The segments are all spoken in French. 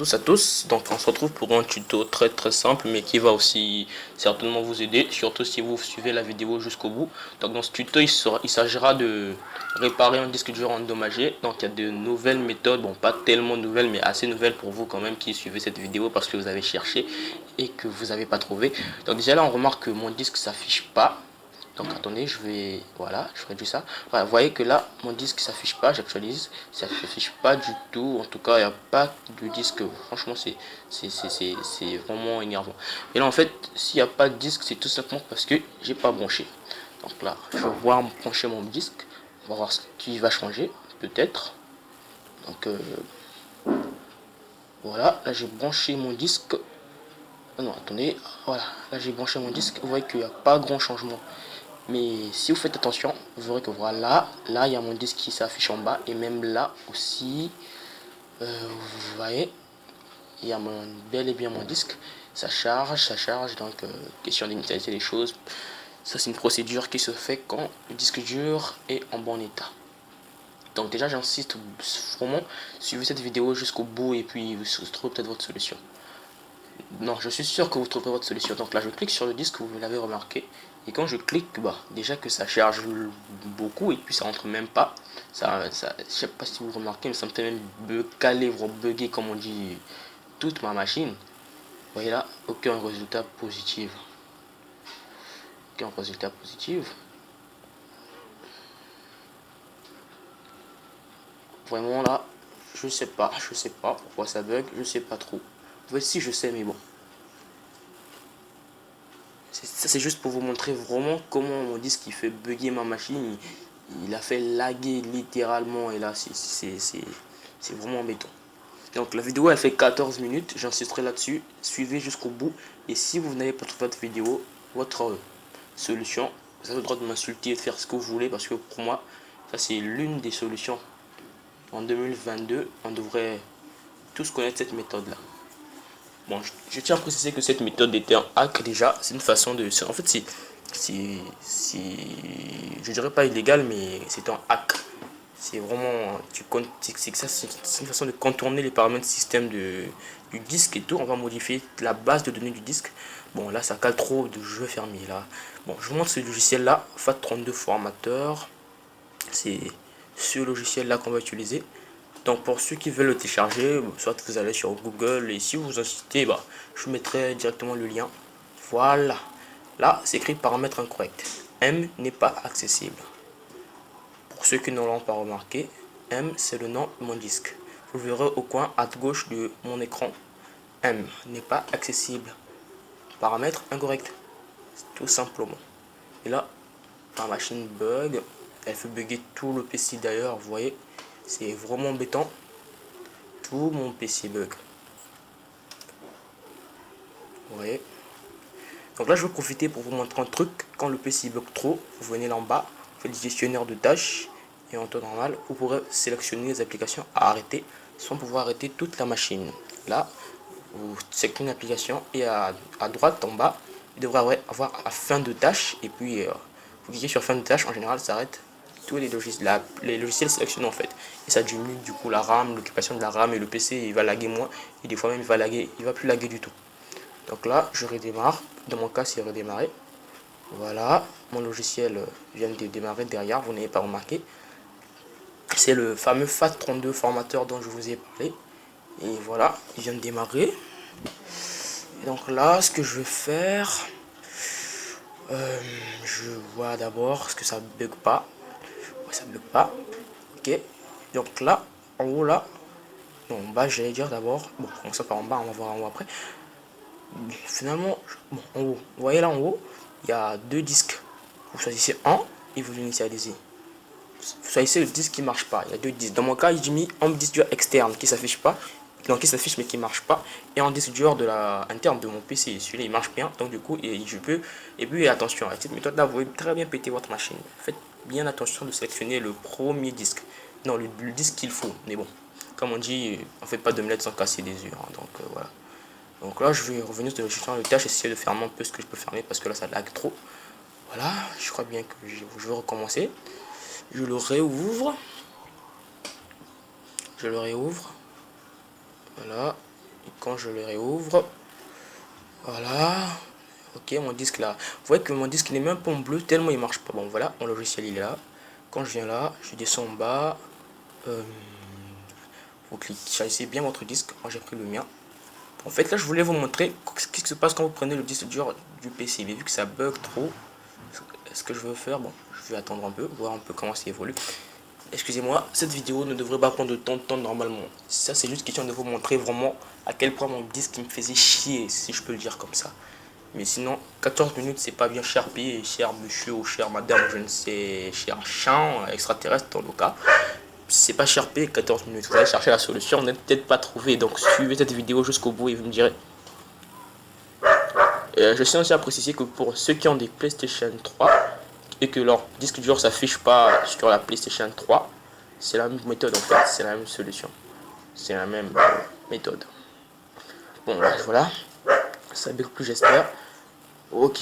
tous à tous, donc on se retrouve pour un tuto très simple mais qui va aussi certainement vous aider, surtout si vous suivez la vidéo jusqu'au bout. Donc dans ce tuto il s'agira de réparer un disque dur endommagé. Donc il y a de nouvelles méthodes, bon pas tellement nouvelles mais assez nouvelles pour vous quand même qui suivez cette vidéo parce que vous avez cherché et que vous n'avez pas trouvé. Donc déjà là on remarque que mon disque s'affiche pas. Donc attendez, voilà, je réduis ça. Voilà, vous voyez que là, mon disque s'affiche pas, j'actualise, ça s'affiche pas du tout. En tout cas, il n'y a pas de disque. Franchement, c'est vraiment énervant. Et là, en fait, s'il n'y a pas de disque, c'est tout simplement parce que j'ai pas branché. Donc là, je vais voir brancher mon disque. On va voir ce qui va changer, peut-être. Donc voilà, là j'ai branché mon disque. Non, attendez, voilà, là j'ai branché mon disque. Vous voyez qu'il n'y a pas grand changement. Mais si vous faites attention, vous verrez que voilà, là il y a mon disque qui s'affiche en bas et même là aussi, vous voyez, il y a bel et bien mon disque. Ça charge, donc question d'initialiser les choses. Ça c'est une procédure qui se fait quand le disque dur est en bon état. Donc déjà j'insiste vraiment, suivez cette vidéo jusqu'au bout et puis vous trouverez peut-être votre solution. Non, je suis sûr que vous trouverez votre solution. Donc là, je clique sur le disque, vous l'avez remarqué. Et quand je clique, bah, déjà que ça charge beaucoup et puis ça rentre même pas. Je sais pas si vous remarquez, mais ça me fait même bugger comme on dit toute ma machine. Vous voyez là, aucun résultat positif. Aucun résultat positif. Vraiment là, je sais pas pourquoi ça bug, je sais pas trop. En fait, si je sais, mais bon. Ça c'est juste pour vous montrer vraiment comment mon disque qui fait bugger ma machine. Il a fait laguer littéralement et là c'est vraiment embêtant. Donc la vidéo elle fait 14 minutes, j'insisterai là-dessus, suivez jusqu'au bout et si vous n'avez pas trouvé votre vidéo, votre solution, vous avez le droit de m'insulter et de faire ce que vous voulez parce que pour moi ça c'est l'une des solutions. En 2022 on devrait tous connaître cette méthode là. Bon, je tiens à préciser que cette méthode était un hack déjà. C'est une façon de. En fait, je dirais pas illégal, mais c'est un hack. C'est vraiment. C'est une façon de contourner les paramètres système du disque et tout. On va modifier la base de données du disque. Bon, là, ça cale trop de jeux fermés là. Bon, je vous montre ce logiciel là, FAT32 formateur. C'est ce logiciel là qu'on va utiliser. Donc pour ceux qui veulent le télécharger, soit vous allez sur Google et si vous incitez, bah, je vous mettrai directement le lien. Voilà. Là, c'est écrit paramètres incorrects. M n'est pas accessible. Pour ceux qui ne l'ont pas remarqué, M c'est le nom de mon disque. Vous verrez au coin à gauche de mon écran. M n'est pas accessible. Paramètres incorrects. Tout simplement. Et là, ma machine bug. Elle fait bugger tout le PC d'ailleurs, vous voyez. C'est vraiment embêtant. Tout mon PC bug. Vous voyez. Donc là, je vais profiter pour vous montrer un truc. Quand le PC bug trop, vous venez là en bas, vous faites le gestionnaire de tâches et en temps normal, vous pourrez sélectionner les applications à arrêter sans pouvoir arrêter toute la machine. Là, vous sélectionnez une application et à droite en bas, il devrait avoir à fin de tâche et puis vous cliquez sur fin de tâche. En général, ça arrête tous les logiciels sélectionnés en fait. Et ça diminue du coup la RAM, l'occupation de la RAM et le PC il va laguer moins et des fois même il va plus laguer du tout. Donc là, je redémarre. Dans mon cas, c'est redémarrer. Voilà, mon logiciel vient de démarrer derrière, vous n'avez pas remarqué. C'est le fameux FAT32 formateur dont je vous ai parlé. Et voilà, il vient de démarrer. Et donc là, ce que je vais faire, je vois d'abord ce que ça bug pas. Ouais, ça bug pas. Ok. Donc là, en haut là, non, en bas, j'allais dire d'abord. Bon, on ça par en bas, on va voir en haut après. Finalement, bon, en haut, vous voyez là en haut, il y a deux disques. Vous choisissez un et vous l'initialisez. Vous choisissez le disque qui marche pas. Il y a deux disques. Dans mon cas, j'ai mis un disque dur externe qui s'affiche pas, donc qui s'affiche mais qui marche pas, et un disque dur de la interne de mon PC. Celui-là il marche bien, donc du coup je peux. Et puis attention, avec cette méthode là, vous pouvez très bien péter votre machine. Faites bien attention de sélectionner le premier disque. Non, le disque qu'il faut. Mais bon, comme on dit, on fait pas d'omelette sans casser des œufs. Hein, donc voilà. Donc là, je vais revenir sur le gestion de tâches, essayer de fermer un peu ce que je peux fermer parce que là, ça lag trop. Voilà, je crois bien que je vais recommencer. Je le réouvre. Je le réouvre. Voilà. Et quand je le réouvre, voilà. Ok, mon disque là. Vous voyez que mon disque n'est même pas en bleu tellement il marche pas. Bon, voilà, mon logiciel il est là. Quand je viens là, je descends en bas. Vous cliquez, choisissez bien votre disque. Moi j'ai pris le mien. En fait, là je voulais vous montrer ce qui se passe quand vous prenez le disque dur du PC. Mais vu que ça bug trop, ce que je veux faire, bon, je vais attendre un peu, voir un peu comment ça évolue. Excusez-moi, cette vidéo ne devrait pas prendre de temps normalement. Ça, c'est juste question de vous montrer vraiment à quel point mon disque me faisait chier, si je peux le dire comme ça. Mais sinon, 14 minutes, c'est pas bien cher payé, cher monsieur ou cher madame, je ne sais, cher champ, extraterrestre dans le cas. C'est pas cher payé 14 minutes. Vous allez chercher la solution, vous n'êtes peut-être pas trouvé. Donc suivez cette vidéo jusqu'au bout et vous me direz. Je tiens aussi à préciser que pour ceux qui ont des PlayStation 3 et que leur disque dur s'affiche pas sur la PlayStation 3, c'est la même méthode en fait, c'est la même solution. C'est la même méthode. Bon, voilà. Ça bug plus, j'espère. Ok.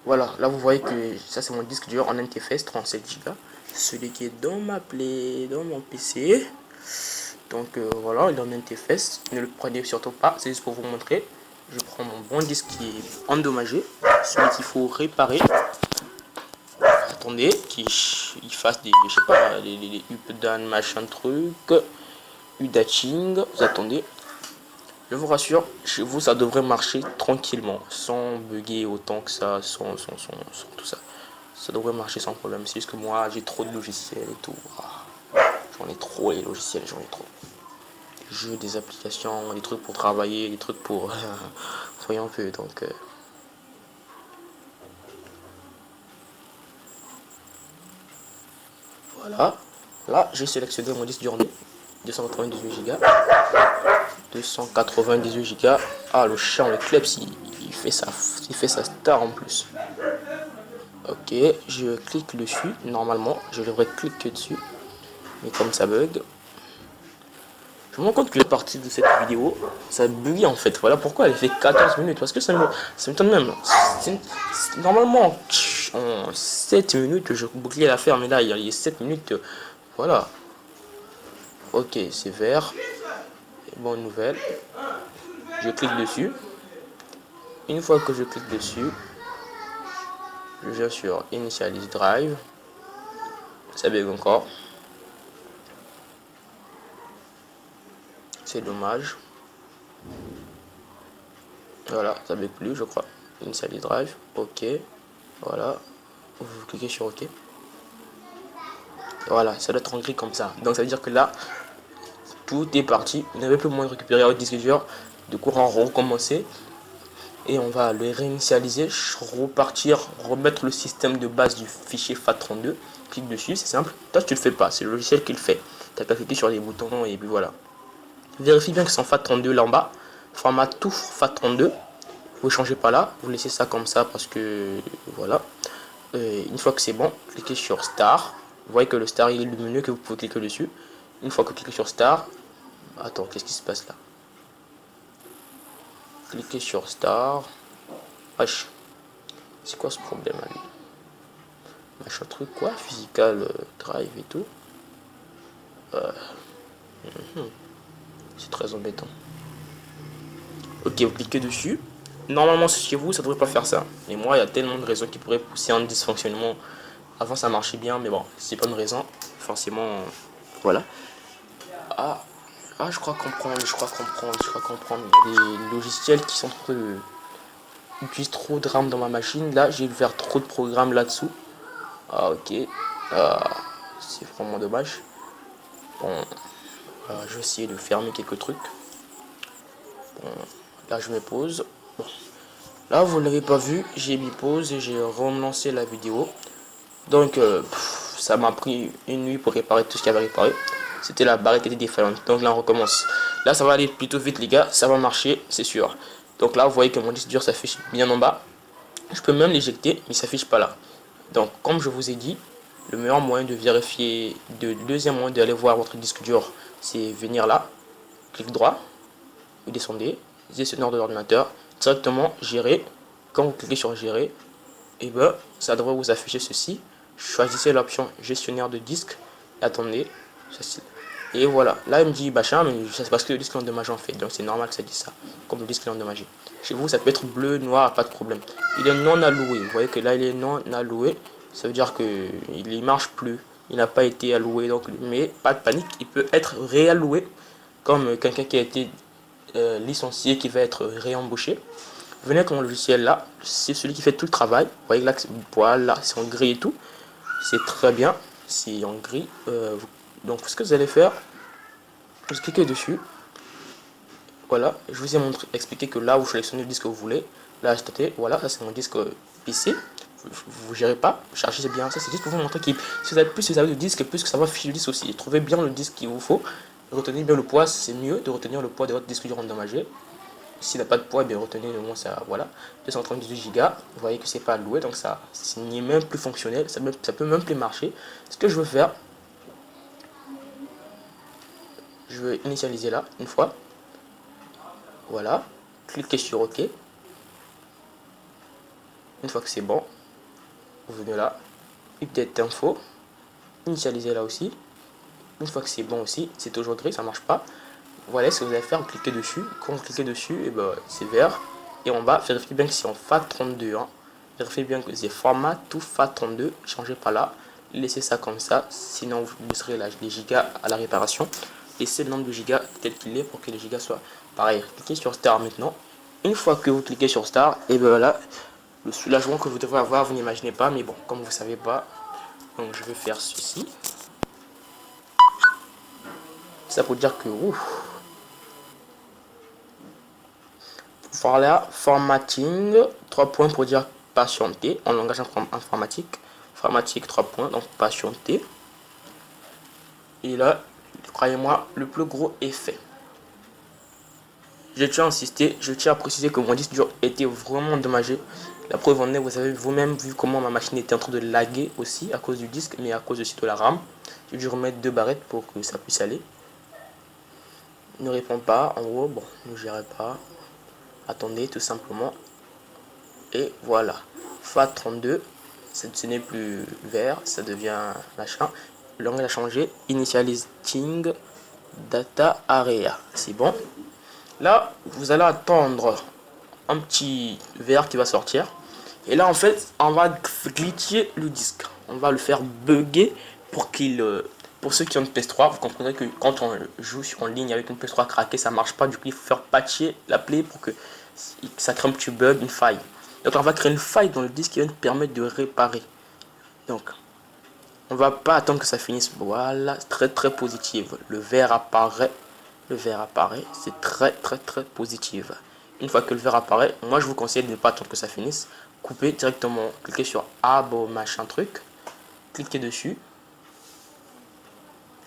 Voilà, là vous voyez que ça c'est mon disque dur en NTFS 37 Go. Celui qui est dans ma play, dans mon PC. Donc voilà, il est en NTFS. Ne le prenez surtout pas, c'est juste pour vous montrer. Je prends mon bon disque qui est endommagé, celui qu'il faut réparer. Attendez, qu'il fasse des, je sais pas, les updates, machin truc, udatching. Vous attendez. Je vous rassure, chez vous ça devrait marcher tranquillement, sans bugger autant que ça, sans tout ça. Ça devrait marcher sans problème. C'est juste que moi j'ai trop de logiciels et tout. J'en ai trop les logiciels, j'en ai trop. Des jeux, des applications, des trucs pour travailler, des trucs pour... Soyons un peu, donc... Voilà. Là, j'ai sélectionné mon disque dur 298 Go. 298 Go. Ah, le champ, le Kleps, il fait sa star en plus. Ok, je clique dessus. Normalement, je devrais cliquer dessus. Mais comme ça bug. Je me rends compte que la partie de cette vidéo, ça bug en fait. Voilà pourquoi elle fait 14 minutes. Parce que ça m'étonne même. Normalement, en 7 minutes, je bouclais l'affaire. Mais là, il y a 7 minutes. Voilà. Ok, c'est vert. Bonne nouvelle. Je clique dessus. Une fois que je clique dessus, je viens sur Initialize Drive. Ça bug encore. C'est dommage. Voilà, ça bug plus, je crois. Initialize Drive. Ok. Voilà. Vous cliquez sur OK. Voilà, ça doit être en gris comme ça. Donc ça veut dire que là, tout est parti. Vous n'avez plus moyen de récupérer votre disque dur. Du coup, on va recommencer. Et on va le réinitialiser, repartir, remettre le système de base du fichier FAT32. Clique dessus, c'est simple. Toi, tu le fais pas, c'est le logiciel qui le fait. Tu as qu'à cliquer sur les boutons et puis voilà. Vérifie bien que c'est en FAT32 là en bas. Format tout FAT32. Vous ne changez pas là, vous laissez ça comme ça parce que voilà. Une fois que c'est bon, cliquez sur Star. Vous voyez que le Star il est lumineux, que vous pouvez cliquer dessus. Une fois que vous cliquez sur Star, attends, qu'est-ce qui se passe là? Cliquez sur Star. Wesh, c'est quoi ce problème à lui? Machin truc quoi? Physical Drive et tout. C'est très embêtant. Ok, vous cliquez dessus. Normalement, chez vous, ça devrait pas faire ça. Mais moi, il y a tellement de raisons qui pourraient pousser un dysfonctionnement. Avant, ça marchait bien, mais bon, c'est pas une raison. Forcément, voilà. Ah, je crois comprendre. Il y a des logiciels qui sont utilisent trop de RAM dans ma machine. Là, j'ai faire trop de programmes là-dessous. Ah, ok. C'est vraiment dommage. Bon, je vais essayer de fermer quelques trucs. Bon, là, je me pose. Bon. Là, vous ne l'avez pas vu, j'ai mis pause et j'ai relancé la vidéo. Donc, ça m'a pris une nuit pour réparer tout ce qu'il y avait réparé. C'était la barrette qui était défaillante. Donc là, on recommence. Là, ça va aller plutôt vite, les gars. Ça va marcher, c'est sûr. Donc là, vous voyez que mon disque dur s'affiche bien en bas. Je peux même l'éjecter, mais il ne s'affiche pas là. Donc, comme je vous ai dit, le meilleur moyen de vérifier, le deuxième moyen d'aller voir votre disque dur, c'est venir là, clic droit, vous descendez, gestionnaire de l'ordinateur, directement gérer. Quand vous cliquez sur gérer, et ben ça devrait vous afficher ceci. Choisissez l'option gestionnaire de disque. Attendez, Et voilà, là il me dit machin, mais c'est parce que le disque est endommagé en fait, donc c'est normal que ça dise ça, comme le disque est endommagé. Chez vous ça peut être bleu, noir, pas de problème. Il est non alloué, vous voyez que là il est non alloué, ça veut dire que il marche plus, il n'a pas été alloué, donc mais pas de panique, il peut être réalloué, comme quelqu'un qui a été licencié qui va être réembauché. Venez avec mon logiciel là, c'est celui qui fait tout le travail, vous voyez là, voilà, c'est en gris et tout, c'est très bien, c'est en gris, donc ce que vous allez faire, vous cliquez dessus. Voilà, je vous ai montré, expliqué que là vous sélectionnez le disque que vous voulez. Là, voilà, ça c'est mon disque PC. Vous gérez pas, chargez bien ça, c'est juste pour vous montrer que si vous avez plus de disque, plus que ça va ficher le disque aussi. Trouvez bien le disque qu'il vous faut. Retenez bien le poids, c'est mieux de retenir le poids de votre disque dur endommagé. S'il n'a pas de poids, bien retenez le moins ça, voilà. 238 Go, vous voyez que c'est pas alloué, donc ça n'est même plus fonctionnel, ça peut même plus marcher. Ce que je veux faire, je vais initialiser là, une fois. Voilà, cliquez sur OK. Une fois que c'est bon, vous venez là, update info, initialiser là aussi. Une fois que c'est bon aussi, c'est toujours gris, ça marche pas. Voilà ce que vous allez faire, vous cliquez dessus. Quand vous cliquez dessus, et ben, c'est vert. Et en bas, vérifiez bien que c'est en FAT32. Hein. Vérifiez bien que c'est format tout FAT32. Changez pas là. Laissez ça comme ça. Sinon, vous baisserez les gigas à la réparation. Laissez le nombre de gigas tel qu'il est pour que les gigas soient pareil. Cliquez sur Star maintenant. Une fois que vous cliquez sur Star, et ben là, le soulagement que vous devrez avoir, vous n'imaginez pas. Mais bon, comme vous ne savez pas, donc je vais faire ceci. Ça pour dire que voilà, formatting 3 points pour dire patienter en langage informatique. Informatique 3 points, donc patienter. Et là, croyez-moi, le plus gros est fait. Je tiens à insister, je tiens à préciser que mon disque dur était vraiment endommagé. La preuve en est, vous avez vous-même vu comment ma machine était en train de laguer aussi à cause du disque, mais à cause aussi de la RAM. J'ai dû remettre 2 barrettes pour que ça puisse aller. Ne répond pas, en gros, bon, ne gérez pas. Attendez tout simplement. Et voilà. FAT32, ce n'est plus vert, ça devient machin. Le langage a changé. Initializing data area. C'est bon. Là, vous allez attendre un petit vert qui va sortir. Et là, en fait, on va glitcher le disque. On va le faire bugger pour qu'il... pour ceux qui ont une PS3, vous comprendrez que quand on joue en ligne avec une PS3 craquée, ça marche pas. Du coup, il faut faire patcher la play pour que ça crée un petit bug, une faille. Donc, on va créer une faille dans le disque qui va nous permettre de réparer. Donc, on va pas attendre que ça finisse. Voilà, très positive. Le vert apparaît. Le vert apparaît. C'est très positive. Une fois que le vert apparaît, moi je vous conseille de ne pas attendre que ça finisse. Coupez directement, cliquez sur abo machin truc. Cliquez dessus.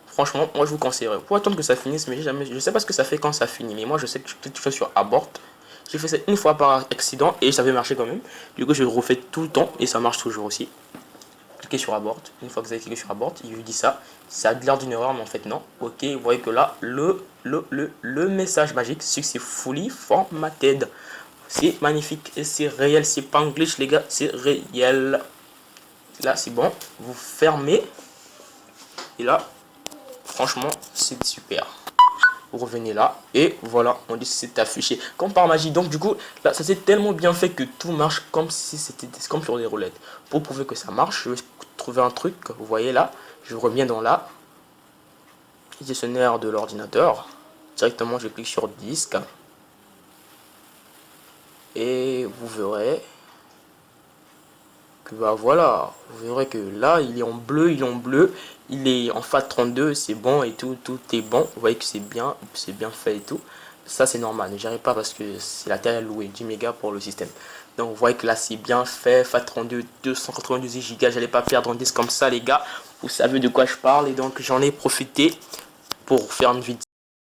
Franchement, moi je vous conseillerais. Pour attendre que ça finisse, mais je sais pas ce que ça fait quand ça finit. Mais moi je sais que tu fais sur abort. J'ai fait ça une fois par accident et ça avait marché quand même. Du coup je le refais tout le temps et ça marche toujours aussi. Cliquez sur abort. Une fois que vous avez cliqué sur abort, il vous dit ça. Ça a l'air d'une erreur, mais en fait non. Ok, vous voyez que là, le message magique, successfully formatted. C'est magnifique et c'est réel, c'est pas un glitch les gars, c'est réel. Là c'est bon, vous fermez. Et là, franchement, c'est super. Vous revenez là et voilà, on dit que c'est affiché comme par magie. Donc du coup, là ça s'est tellement bien fait que tout marche comme si c'était comme sur des roulettes. Pour prouver que ça marche, je vais trouver un truc, vous voyez là, je reviens dans la gestionnaire de l'ordinateur. Directement, je clique sur disque. Et vous verrez que bah voilà, vous verrez que là il est en bleu, il est en FAT32, c'est bon et tout est bon. Vous voyez que c'est bien fait et tout. Ça c'est normal, ne gérez pas parce que c'est la taille allouée, 10 mégas pour le système. Donc vous voyez que là c'est bien fait, FAT32, 292 Go, j'allais pas perdre un disque comme ça les gars. Vous savez de quoi je parle et donc j'en ai profité pour faire une vidéo.